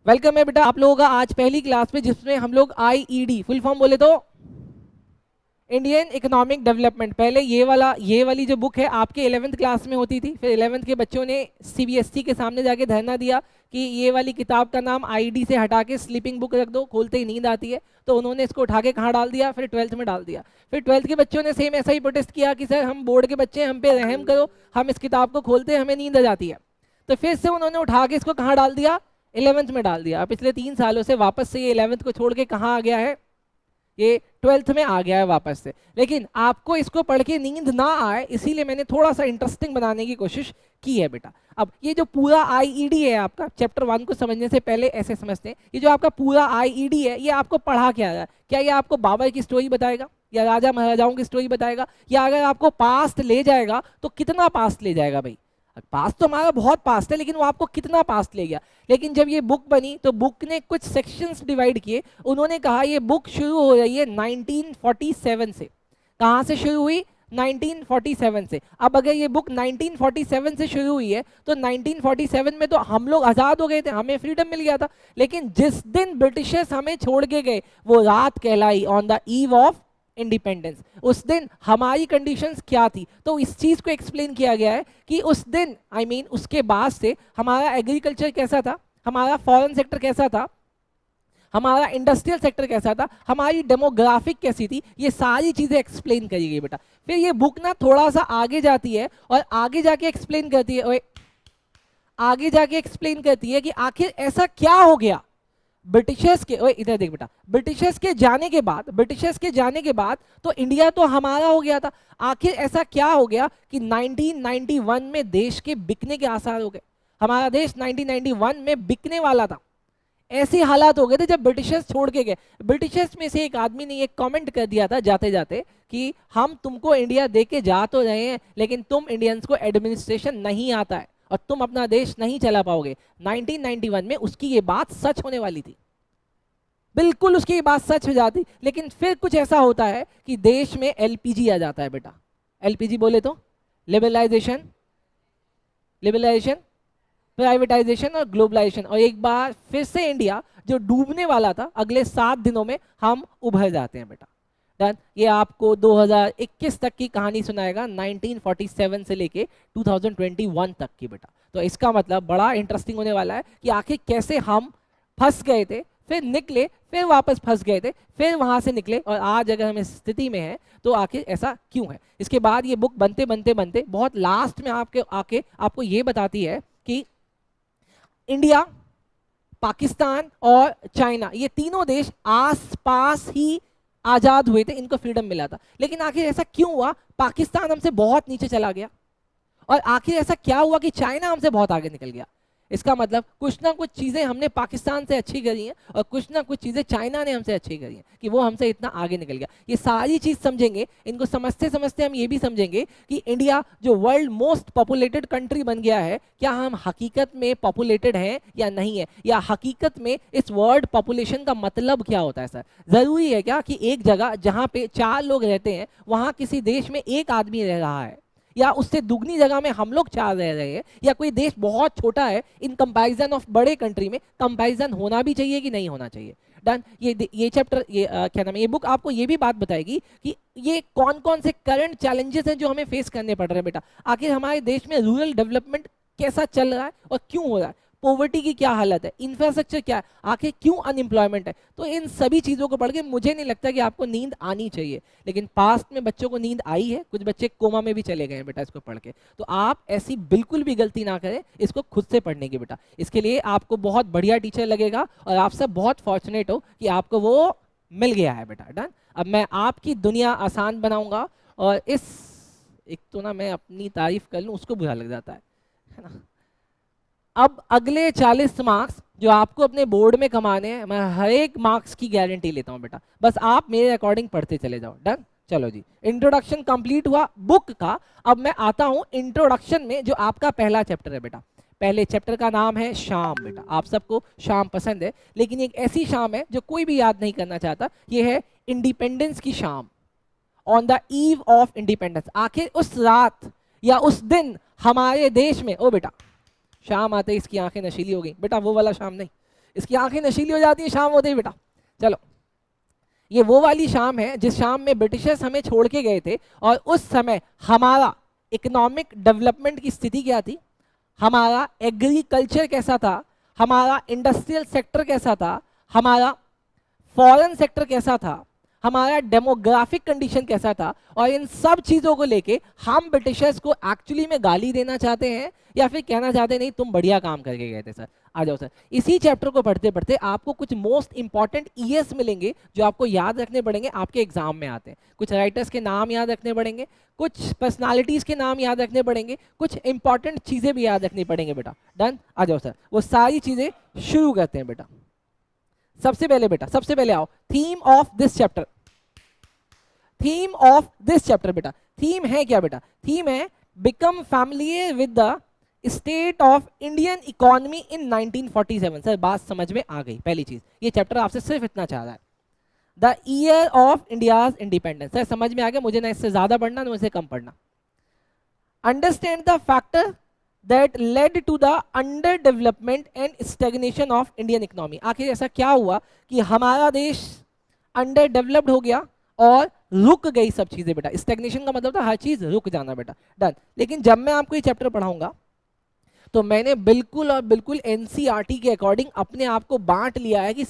Welcome है बेटा आप लोगों का आज पहली क्लास में, जिसमें हम लोग आईईडी फुल फॉर्म बोले तो इंडियन इकोनॉमिक डेवलपमेंट। पहले ये वाली जो बुक है आपके 11th क्लास में होती थी, फिर 11th के बच्चों ने सीबीएसई के सामने जाके धरना दिया कि ये वाली किताब का नाम आईडी से हटा के स्लीपिंग बुक रख दो, खोलते ही नींद आती है। तो उन्होंने इसको उठा के कहाँ डाल दिया, फिर 12th में डाल दिया। फिर 12th के बच्चों ने सेम ऐसा ही प्रोटेस्ट किया कि सर हम बोर्ड के बच्चे हैं, हम पे रहम करो, हम इस किताब को खोलते हैं हमें नींद आ जाती है। तो फिर से उन्होंने उठा के इसको कहाँ डाल दिया, 11th में डाल दिया। पिछले 3 सालों से वापस से ये 11th को छोड़ के कहाँ आ गया है, ये 12th में आ गया है वापस से। लेकिन आपको इसको पढ़ के नींद ना आए, इसीलिए मैंने थोड़ा सा इंटरेस्टिंग बनाने की कोशिश की है बेटा। अब ये जो पूरा आईईडी है आपका, चैप्टर 1 को समझने से पहले ऐसे समझते हैं, ये जो आपका पूरा आईईडी है ये आपको पढ़ा क्या रहा है? क्या ये आपको बाबर की स्टोरी बताएगा या राजा महाराजाओं की स्टोरी बताएगा, या अगर आपको पास्ट ले जाएगा तो कितना पास्ट ले जाएगा भाई? पास्ट तो हमारा बहुत पास्ट है, लेकिन वो आपको कितना पास्ट ले गया। लेकिन जब ये बुक बनी तो बुक ने कुछ सेक्शंस डिवाइड किए। उन्होंने कहा ये बुक शुरू हो रही है 1947 से। कहाँ से शुरू हुई? 1947 से। अब अगर ये बुक 1947 से शुरू हुई है तो 1947 में तो हम लोग आज़ाद हो गए थे, हमें फ्रीडम मिल गया था। लेकिन जिस दिन ब्रिटिशर्स हमें छोड़ के गए वो रात कहलाई, on the eve of independence. उस दिन हमारी कंडीशंस क्या थी? तो इस चीज को एक्सप्लेन किया गया है कि उस दिन उसके बाद से हमारा एग्रीकल्चर कैसा था, हमारा फॉरेन सेक्टर कैसा था, हमारा इंडस्ट्रियल सेक्टर कैसा था, हमारी डेमोग्राफिक कैसी थी, ये सारी चीजें एक्सप्लेन करी गई बेटा। फिर ये बुक ना थोड़ा सा आगे जाती है और आगे जाके एक्सप्लेन करती है, आगे जाके एक्सप्लेन करती है कि आखिर ऐसा क्या हो गया ब्रिटिशर्स के, ओए इधर देख बेटा, ब्रिटिशर्स के जाने के बाद तो इंडिया तो हमारा हो गया था। आखिर ऐसा क्या हो गया कि 1991 में देश के बिकने के आसार हो गए। हमारा देश 1991 में बिकने वाला था। ऐसे हालात हो गए थे जब ब्रिटिशर्स छोड़ के गए। ब्रिटिशर्स में से एक आदमी ने एक कमेंट कर दिया था जाते जाते कि हम तुमको इंडिया दे के जा तो रहे हैं, लेकिन तुम इंडियंस को एडमिनिस्ट्रेशन नहीं आता है और तुम अपना देश नहीं चला पाओगे। 1991 में उसकी ये बात सच होने वाली थी, बिल्कुल उसकी ये बात सच हो जाती। लेकिन फिर कुछ ऐसा होता है कि देश में एलपीजी आ जाता है बेटा। एलपीजी बोले तो लिबरलाइजेशन, प्राइवेटाइजेशन और ग्लोबलाइजेशन। और एक बार फिर से इंडिया जो डूबने वाला था, अगले 7 दिनों में हम उभर जाते हैं बेटा। डन। ये आपको 2021 तक की कहानी सुनाएगा, 1947 से लेके 2021 तक की बेटा। तो इसका मतलब बड़ा इंटरेस्टिंग होने वाला है कि आखिर कैसे हम फंस गए थे, फिर निकले, फिर वापस फंस गए थे, फिर वहां से निकले, और आज अगर हम इस स्थिति में हैं तो आखिर ऐसा क्यों है। इसके बाद ये बुक बनते बनते बनते बहुत लास्ट में आके आपको ये बताती है कि इंडिया, पाकिस्तान और चाइना, ये तीनों देश आस पास ही आजाद हुए थे, इनको फ्रीडम मिला था। लेकिन आखिर ऐसा क्यों हुआ पाकिस्तान हमसे बहुत नीचे चला गया, और आखिर ऐसा क्या हुआ कि चाइना हमसे बहुत आगे निकल गया? इसका मतलब कुछ ना कुछ चीजें हमने पाकिस्तान से अच्छी करी हैं और कुछ ना कुछ चीजें चाइना ने हमसे अच्छी करी हैं कि वो हमसे इतना आगे निकल गया। ये सारी चीज समझेंगे, इनको समझते समझते हम ये भी समझेंगे कि इंडिया जो वर्ल्ड मोस्ट पॉपुलेटेड कंट्री बन गया है, क्या हम हकीकत में पॉपुलेटेड हैं या नहीं है, या हकीकत में इस वर्ल्ड पॉपुलेशन का मतलब क्या होता है। सर जरूरी है क्या कि एक जगह जहाँ पे 4 लोग रहते हैं वहां किसी देश में 1 आदमी रह रहा है, या उससे दुगनी जगह में हम लोग 4 रह रहे हैं, या कोई देश बहुत छोटा है इन कंपैरिजन ऑफ बड़े कंट्री में? कंपैरिजन होना भी चाहिए कि नहीं होना चाहिए? डन। ये चैप्टर, क्या नाम है, ये बुक आपको ये भी बात बताएगी कि ये कौन कौन से करंट चैलेंजेस हैं जो हमें फेस करने पड़ रहे हैं बेटा। आखिर हमारे देश में रूरल डेवलपमेंट कैसा चल रहा है और क्यों हो रहा है, पॉवर्टी की क्या हालत है, इंफ्रास्ट्रक्चर क्या है, आखिर क्यों अनएम्प्लॉयमेंट है। तो इन सभी चीज़ों को पढ़ के मुझे नहीं लगता कि आपको नींद आनी चाहिए। लेकिन पास्ट में बच्चों को नींद आई है, कुछ बच्चे कोमा में भी चले गए हैं बेटा इसको पढ़ के। तो आप ऐसी बिल्कुल भी गलती ना करें इसको खुद से पढ़ने की बेटा। इसके लिए आपको बहुत बढ़िया टीचर लगेगा और आप सब बहुत फॉर्चुनेट हो कि आपको वो मिल गया है बेटा। डन। अब मैं आपकी दुनिया आसान बनाऊंगा, और एक तो ना मैं अपनी तारीफ कर लूँ उसको बुरा लग जाता है ना। अब अगले 40 मार्क्स जो आपको अपने बोर्ड में कमाने हैं, मैं हर एक मार्क्स की गारंटी लेता हूं बेटा, बस आप मेरे अकॉर्डिंग पढ़ते चले जाओ। डन। चलो जी, इंट्रोडक्शन कंप्लीट हुआ बुक का। अब मैं आता हूं इंट्रोडक्शन में, जो आपका पहला चैप्टर है बेटा। पहले चैप्टर का नाम है शाम बेटा। आप सबको शाम पसंद है, लेकिन एक ऐसी शाम है जो कोई भी याद नहीं करना चाहता, ये है इंडिपेंडेंस की शाम, on the eve of independence. आखिर उस रात या उस दिन हमारे देश में, ओ बेटा शाम आते ही इसकी आंखें नशीली हो गई बेटा, वो वाला शाम नहीं, इसकी आंखें नशीली हो जाती हैं शाम होते ही बेटा। चलो, ये वो वाली शाम है जिस शाम में ब्रिटिशर्स हमें छोड़ के गए थे, और उस समय हमारा इकोनॉमिक डेवलपमेंट की स्थिति क्या थी, हमारा एग्रीकल्चर कैसा था, हमारा इंडस्ट्रियल सेक्टर कैसा था, हमारा फॉरेन सेक्टर कैसा था, हमारा डेमोग्राफिक कंडीशन कैसा था। और इन सब चीजों को लेके हम ब्रिटिशर्स को एक्चुअली में गाली देना चाहते हैं या फिर कहना चाहते हैं नहीं तुम बढ़िया काम करके गए थे सर। आ जाओ सर, इसी चैप्टर को पढ़ते पढ़ते आपको कुछ मोस्ट इंपॉर्टेंट ईएस मिलेंगे जो आपको याद रखने पड़ेंगे, आपके एग्जाम में आते हैं। कुछ राइटर्स के नाम याद रखने पड़ेंगे, कुछ पर्सनालिटीज के नाम याद रखने पड़ेंगे, कुछ इंपॉर्टेंट चीजें भी याद रखनी पड़ेंगे बेटा। डन, आ जाओ सर, वो सारी चीजें शुरू करते हैं बेटा। सबसे पहले बेटा, सबसे पहले आओ, theme of this chapter. Theme of this chapter बेटा, थीम है क्या बेटा, थीम है become familiar with the state of Indian economy in 1947। Sir बात समझ में आ गई। पहली चीज, ये चैप्टर आपसे सिर्फ इतना चाह रहा है, the year of India's independence. Sir समझ में आ गया, मुझे ना इससे ज्यादा पढ़ना ना इससे कम पढ़ना। Understand the factor that led to the underdevelopment and stagnation of Indian economy। आखिर ऐसा क्या हुआ कि हमारा देश अंडर डेवलप्ड हो गया और रुक गई सब चीजें बेटा। स्टैग्नेशन का मतलब था हर चीज रुक जाना बेटा। डन। लेकिन जब मैं आपको ये चैप्टर पढ़ाऊंगा तो मैंने बिल्कुल और बिल्कुल एनसीईआरटी के अकॉर्डिंग अपने आप को बांट लिया है कि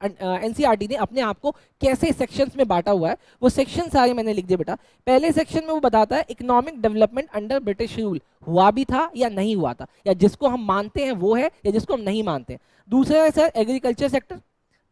एनसीईआरटी ने अपने आप को कैसे सेक्शंस में बांटा हुआ है। वो सेक्शन सारे मैंने लिख दिए बेटा। पहले सेक्शन में वो बताता है economic development under British rule हुआ भी था या नहीं हुआ था, या जिसको हम मानते हैं वो है या जिसको हम नहीं मानते हैं। दूसरा है सर एग्रीकल्चर सेक्टर,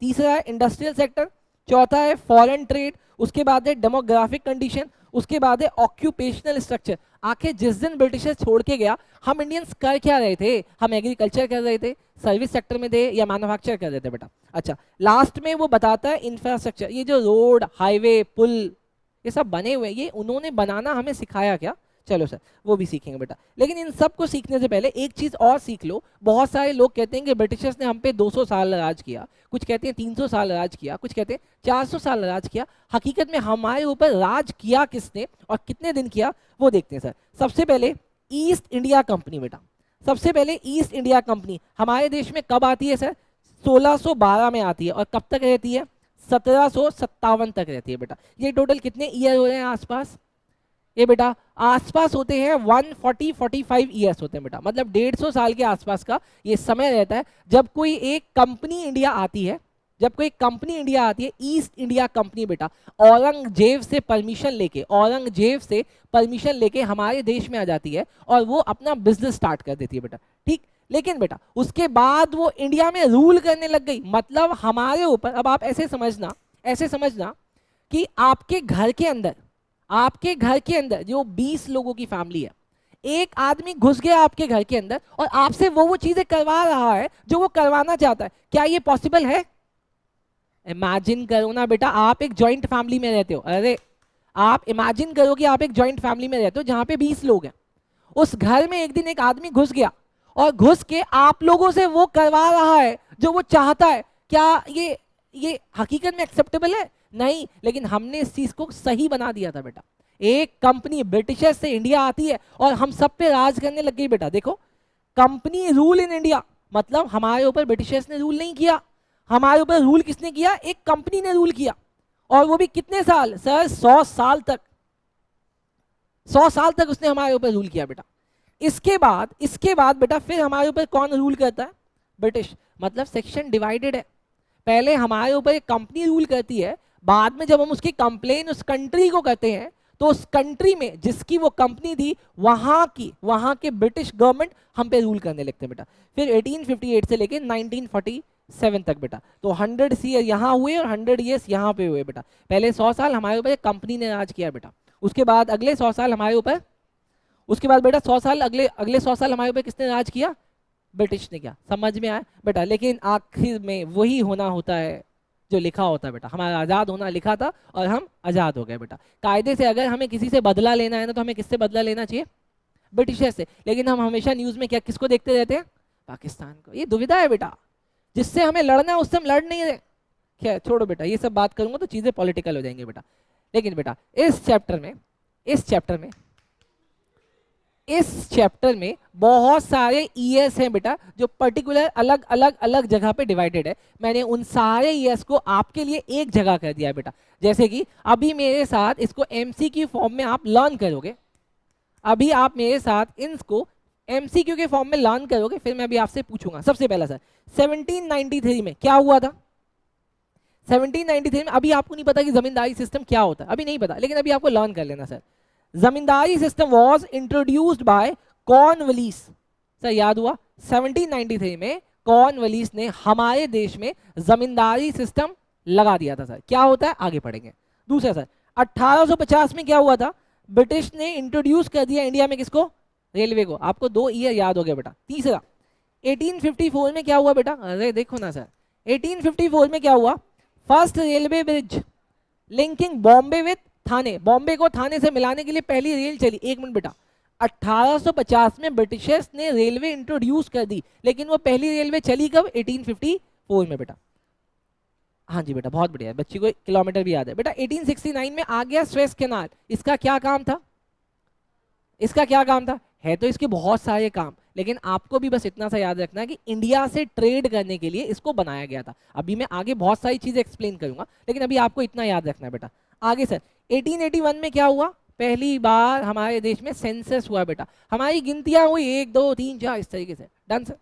तीसरा है इंडस्ट्रियल सेक्टर, चौथा है फॉरेन ट्रेड, उसके बाद है डेमोग्राफिक कंडीशन, उसके बाद है ऑक्यूपेशनल स्ट्रक्चर। आखिर जिस दिन ब्रिटिशर्स छोड़ के गया हम इंडियंस कर क्या रहे थे, हम एग्रीकल्चर कर रहे थे, सर्विस सेक्टर में थे या मैन्युफैक्चर कर रहे थे बेटा। अच्छा, लास्ट में वो बताता है इंफ्रास्ट्रक्चर, ये जो रोड हाईवे पुल ये सब बने हुए ये उन्होंने बनाना हमें सिखाया क्या, चलो सर वो भी सीखेंगे बेटा। लेकिन इन सब को सीखने से पहले एक चीज और सीख लो। बहुत सारे लोग कहते हैं कि ब्रिटिशर्स ने हम पे 200 साल राज किया, कुछ कहते हैं 300 साल राज किया, कुछ कहते हैं 400 साल राज किया। हकीकत में हमारे ऊपर राज किया किसने और कितने दिन किया वो देखते हैं सर। सबसे पहले ईस्ट इंडिया कंपनी बेटा, सबसे पहले ईस्ट इंडिया कंपनी हमारे देश में कब आती है सर, 1612 में आती है और कब तक रहती है, 1757 तक रहती है बेटा। ये टोटल कितने ईयर हो रहे हैं आसपास, ये बेटा आसपास होते हैं 145 ईयर्स होते हैं बेटा, मतलब 150 साल के आसपास का ये समय रहता है जब कोई एक कंपनी इंडिया आती है, जब कोई कंपनी इंडिया आती है ईस्ट इंडिया कंपनी बेटा, औरंगजेब से परमिशन लेके, औरंगजेब से परमिशन लेके हमारे देश में आ जाती है और वो अपना बिजनेस स्टार्ट कर देती है बेटा। ठीक, लेकिन बेटा उसके बाद वो इंडिया में रूल करने लग गई, मतलब हमारे ऊपर। अब आप ऐसे समझना, ऐसे समझना कि आपके घर के अंदर, आपके घर के अंदर जो 20 लोगों की फैमिली है, एक आदमी घुस गया आपके घर के अंदर और आपसे वो चीजें करवा रहा है जो वो करवाना चाहता है। क्या ये पॉसिबल है? इमेजिन करो ना बेटा, आप एक जॉइंट फैमिली में रहते हो। अरे आप इमेजिन करो कि आप एक जॉइंट फैमिली में रहते हो जहां पे 20 लोग हैं। उस घर में एक दिन एक आदमी घुस गया और घुस के आप लोगों से वो करवा रहा है जो वो चाहता है। क्या ये हकीकत में एक्सेप्टेबल है? नहीं। लेकिन हमने इस चीज को सही बना दिया था बेटा। एक कंपनी ब्रिटिशर्स से इंडिया आती है और हम सब पे राज करने लग गई बेटा। देखो, कंपनी रूल इन इंडिया, मतलब हमारे ऊपर ब्रिटिशर्स ने रूल नहीं किया, हमारे ऊपर रूल किसने किया, एक कंपनी ने रूल किया। और वो भी कितने साल सर, 100 साल तक, 100 साल तक उसने हमारे ऊपर रूल किया बेटा। इसके बाद बेटा फिर हमारे ऊपर कौन रूल करता है, ब्रिटिश। मतलब सेक्शन डिवाइडेड है। पहले हमारे ऊपर एक कंपनी रूल करती है, बाद में जब हम उसकी कंप्लेन उस कंट्री को करते हैं तो उस कंट्री में जिसकी वो कंपनी थी वहां के ब्रिटिश गवर्नमेंट हम पे रूल करने लगते हैं बेटा। फिर 1858 से लेके 1947 तक बेटा, तो 100 ईयर यहाँ हुए और 100 ईयर्स यहाँ पे हुए बेटा। पहले 100 साल हमारे ऊपर एक कंपनी ने राज किया बेटा, उसके बाद अगले 100 साल हमारे ऊपर, उसके बाद बेटा 100 साल अगले 100 साल हमारे ऊपर किसने राज किया, ब्रिटिश ने किया। समझ में आया बेटा? लेकिन आखिर में वही होना होता है जो लिखा होता है बेटा। हमारा आज़ाद होना लिखा था और हम आज़ाद हो गए बेटा। कायदे से अगर हमें किसी से बदला लेना है ना तो हमें किससे बदला लेना चाहिए, ब्रिटिशर से। लेकिन हम हमेशा न्यूज़ में क्या किसको देखते रहते हैं, पाकिस्तान को। ये दुविधा है बेटा, जिससे हमें लड़ना है उससे हम लड़ नहीं रहे। क्या, छोड़ो बेटा, ये सब बात करूंगा तो चीज़ें पॉलिटिकल हो जाएंगी बेटा। लेकिन बेटा इस चैप्टर में इस चैप्टर में बहुत सारे ईयर्स हैं बेटा जो पर्टिकुलर अलग अलग अलग जगह पे डिवाइडेड है। मैंने उन सारे ईयर्स को आपके लिए एक जगह कर दिया है बेटा। जैसे कि अभी मेरे साथ इसको एमसीक्यू फॉर्म में आप लर्न करोगे, अभी आप मेरे साथ इनको एमसीक्यू के फॉर्म में लर्न करोगे, फिर मैं अभी आपसे पूछूंगा। सबसे पहला सर 1793 में क्या हुआ था? 1793 में अभी आपको नहीं पता कि जमींदारी सिस्टम क्या होता है, अभी नहीं पता, लेकिन अभी आपको लर्न कर लेना sir. Zamindari system was introduced by Cornwallis. Sir याद हुआ? 1793 में कॉर्नवालिस ने हमारे देश में जमींदारी सिस्टम लगा दिया था। सर क्या होता है आगे पढ़ेंगे। दूसरा सर 1850 में क्या हुआ था? ब्रिटिश ने इंट्रोड्यूस कर दिया इंडिया में किसको? रेलवे को। आपको 2 ईयर याद हो गया बेटा। तीसरा 1854 में क्या हुआ बेटा? अरे देखो ना सर, 1854 में क्या हुआ? First railway bridge linking Bombay with Thane, Bombay को थाने से मिलाने के लिए पहली रेल चली। एक मिनट बेटा, 1850 में ब्रिटिशर्स ने रेलवे इंट्रोड्यूस कर दी, लेकिन वो पहली रेलवे चली कब? 1854 में बेटा। हाँ जी बेटा बहुत बढ़िया, बच्ची को किलोमीटर भी याद है बेटा। 1869 में आ गया स्वेज कैनाल। इसका क्या काम था? इसका क्या काम था? है तो इसके बहुत सारे काम, लेकिन आपको भी बस इतना सा याद रखना है कि इंडिया से ट्रेड करने के लिए इसको बनाया गया था। अभी मैं आगे बहुत सारी चीजें एक्सप्लेन करूंगा, लेकिन अभी आपको इतना याद रखना है बेटा। आगे सर 1881 में क्या हुआ? पहली बार हमारे देश में सेंसस हुआ बेटा। हमारी गिनतियां हुई 1 2 3 4 इस तरीके से। Done sir.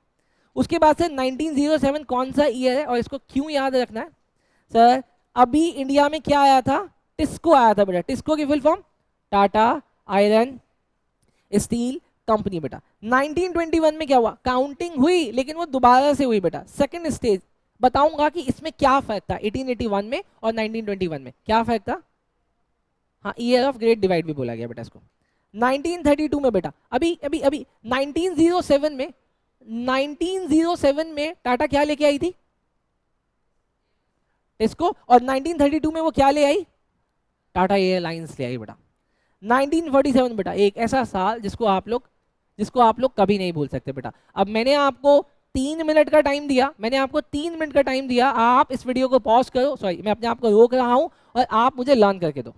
उसके बाद से 1907 कौन सा ईयर है और इसको क्यों याद रखना है? सर अभी इंडिया में क्या आया था? टिस्को आया था बेटा। टिस्को की full form Tata iron steel company बेटा। 1921 में क्या हुआ? काउंटिंग हुई, लेकिन वो दोबारा से हुई बेटा, सेकंड स्टेज। बताऊंगा कि इसमें क्या फर्क था 1881 में और 1921 में, क्या फर्क था। हाँ ईयर ऑफ ग्रेट डिवाइड भी बोला गया बेटा इसको। 1932 में बेटा, अभी अभी अभी 1907 में 1907 में टाटा क्या लेके आई थी? टिस्को। और 1932 में वो क्या ले आई? टाटा एयरलाइंस ले आई बेटा। 1947 बेटा एक ऐसा साल जिसको आप लोग कभी नहीं भूल सकते बेटा। अब मैंने आपको 3 मिनट का टाइम दिया, मैंने आपको 3 मिनट का टाइम दिया। आप इस वीडियो को पॉज करो, सॉरी मैं अपने आप को रोक रहा हूं और आप मुझे लर्न करके दो।